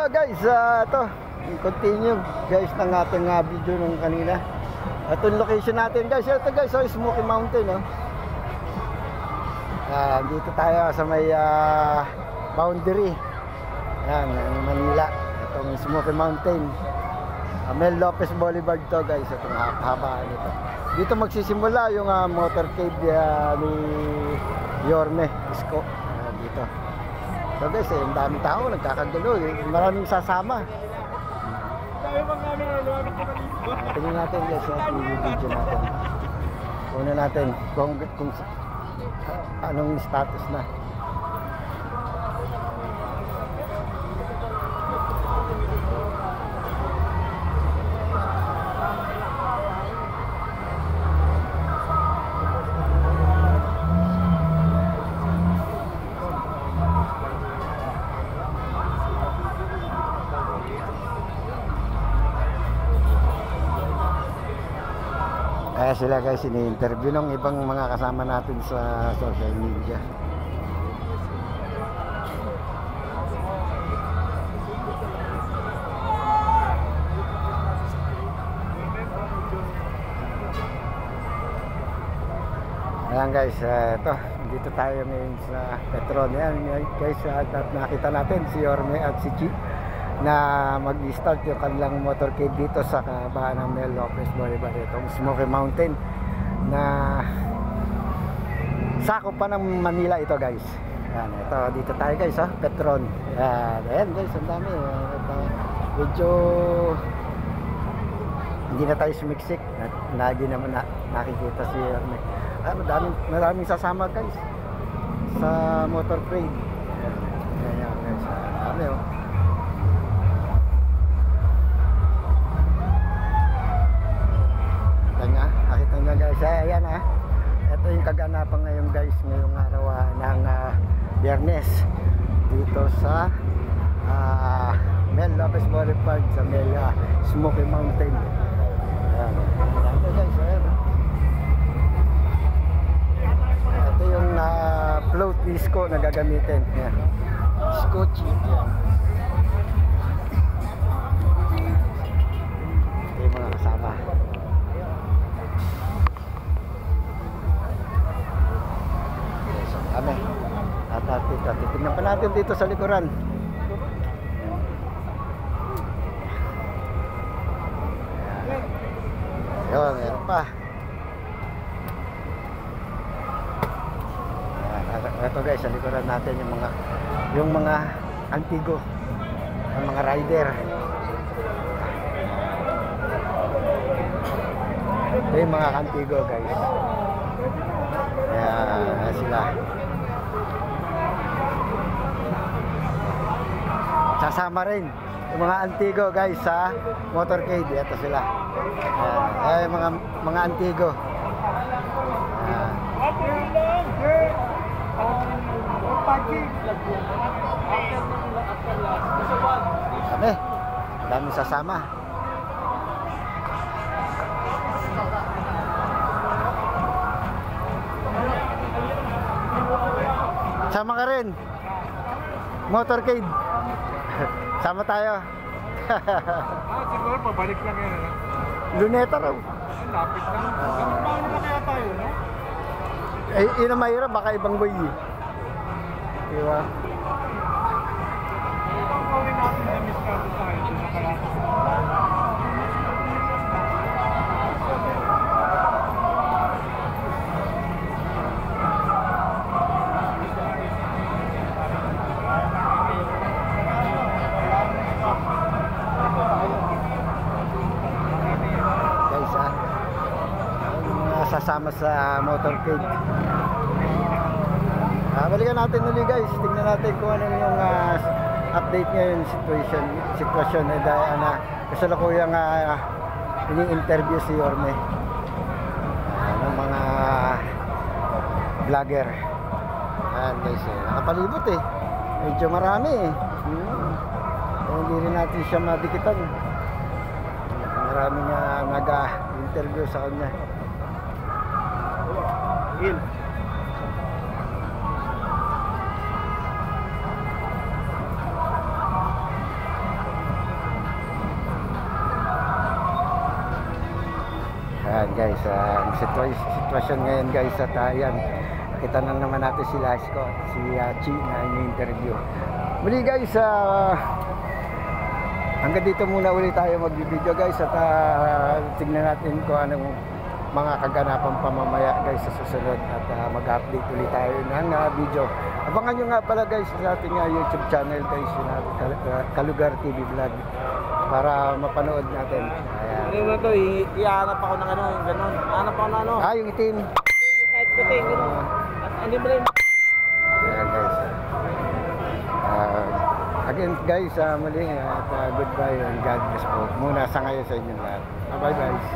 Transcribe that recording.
Guys, ito continue guys ng ating video nung kanina. Ito yung location natin guys. Ito guys, so Smoky Mountain, no? Dito tayo sa may boundary. Yan, Manila. Itong Smoky Mountain. Mel Lopez Boulevard to guys. Itong haba nito. Dito magsisimula yung motorcade ni Yorme Isko. Dito. So guys, ang daming tao nagkakagulo. Maraming sasama. Tingnan natin guys yung video natin. Una natin kung anong status na. Sila guys, ini-interview ng ibang mga kasama natin sa social media. Ayan guys, ito dito tayo ngayon sa Petron. Ayan guys, nakita natin si Yorme at si Chi na mag-start yung kanilang motorcade dito sa kabahan ng Mel Lopez Boulevard, itong Smoky Mountain na sakop pa ng Manila ito guys. Yan, ito dito tayo guys, Petron. Ayan guys, ang dami. Medyo hindi na tayo sumiksik. Lagi naman nakikita si Yorme. Maraming sasama guys sa motorcade. Ayan guys, ang dami guys. Ayan ito yung kaganapan ngayon guys, ngayong araw ng Biyernes dito sa Mel Lopez Boulevard sa Mel Smoky Mountain. Ayan. Ito guys, ito yung float disco na gagamitin. Ayan. Scotchy. Ayan. Ito yung mga kasama. Kami at titignan pa natin dito sa likuran. Ayun, meron pa. Ito guys, sa likuran natin yung mga antigo, yung mga rider. Ito yung mga antigo guys. Ayan sila. Sasama rin yung mga antigo guys sa motorcade. Ito sila. Ayan, mga antigo. Ayan. Dami sasama. Sama ka rin motorcade. Sama tayo. Siguro pabalik lang yan. Luneta raw. Lapit lang. Paano na kaya tayo, no? Yun ang mahirap, baka ibang way. Diba? Ang gawin natin na miskado tayo sa nakalasa. Sasama sa motorcade. Balikan natin ulit guys. Tingnan natin kung ano yung update ngayon sitwasyon dahil kasalukuyang ini-interview si Yorme ng mga vlogger. Ayan guys, nakapalibot medyo marami hindi rin natin siya madikitan. Marami nga nag-interview sa kanya. guys, ang sitwasyon ngayon guys at ayan, kita na naman natin si Lasco at si Chi na ini-interview. Muli guys, hanggang dito muna ulit tayo mag-video guys at tignan natin kung anong mga kaganapan pamamaya guys sa susunod at mag-update ulit tayo ng video. Abangan nyo nga pala guys sa ating YouTube channel guys, yung Kalugar TV Vlog, para mapanood natin. Ayan. Ano na to, ihanap ako ng ano, yung gano'n. Hanap ako ng ano. Yung itim. Kahit puti, gano'n. At hindi mo rin. Ayan guys. Again guys, muli at goodbye and God bless po. Muna sa ngayon sa inyo lahat. Bye guys.